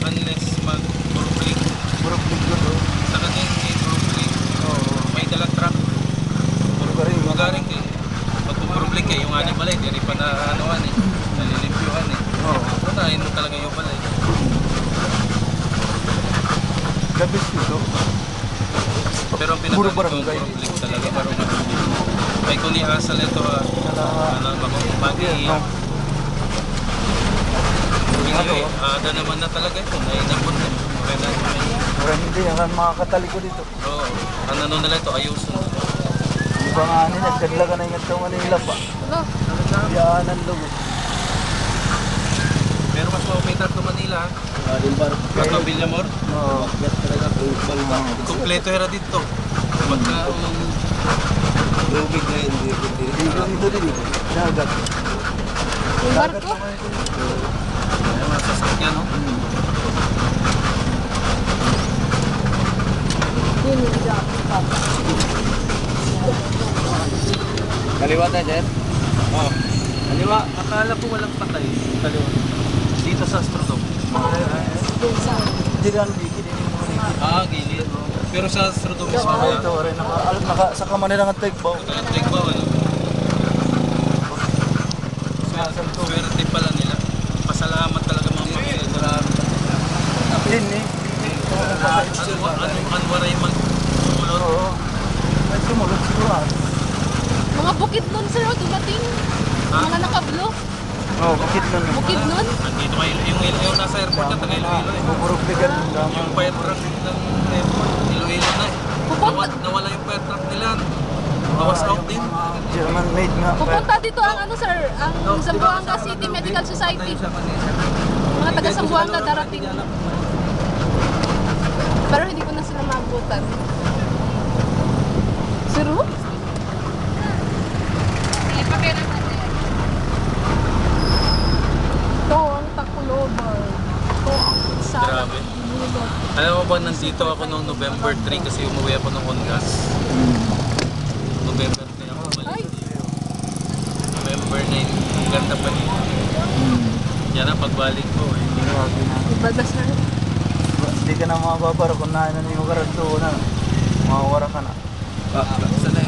unless mag-brooklyn. Buruk-lig ko to. Sa kanya may brooklyn. Oo. May dalang truck. Magaring kayo. Magpubrooklyn kayo, yung anong balay, di pa na anuan eh. Nalilimpyuhan eh. Oo. Unahin mo talaga yung balay. Gabis dito. Pero ang Puro pinagaling ko, barangay. brooklyn talaga. Parang may kunihasal ito magi. Anyway, ada naman na talaga ito. Nainabot na. Parang hindi, ang mga kataliko dito. Oo. Ang ano nila ito, ayusin. Di ba nga nila, nagkadla ka na yung ito Manila pa. Hello. Biyaan ang lugo. Pero mas maumitar to Manila. Mas Villamor. Oo. Kompleto hera dito. Pagka Lubig na hindi. Dito din. Dagat. Yung barko? may mga sasakyan, no? Yun yung job. Kaliwa tayo, sir. Oh. Kaliwa, akala ko walang patay. Kaliwa. Dito sa Astrodome. Dun sa... Hindi lang ligid ini mo ni. Gilid. Pero sa Astrodome mismo Ah, wala. ito rin naka sa Manila nga tagbaw. Nakating ba, ano? Swerte pala nila. Pasalamat talaga mga pamilya. Din ni. Anwara yung mag-mulot. Oo. Ay sumulot siguro. Mga bukid nun, sir, oh, dumating. Mga nakablo. Oo, bakit nun? Bukid nun. Nandito kayo, yung nasa airport ka, taga Iloilo eh. Bubulok-ligan. Yung fire truck ng airport, Iloilo na eh. Pupunta, Nawala yung fire truck nila. Bawas out din. German made nga. pupunta dito ang ano, sir, ang Zamboanga City Medical Society. Mga taga Zamboanga darating. Pero hindi ko na sila maabutan. Siro? Ito ang Tacloban. Ito ang Pinsala. Grabe. Alam mo ba, nandito ako noong November 3 kasi umuwi ako ng Ongas. November 3 ako umalis. Ay, November 9, ang ganda pa dito. Yan ang pagbalik ko eh. iba na, sir. Hindi ka na makababara kung naanan yung karanto na. Makawara ka na. Sana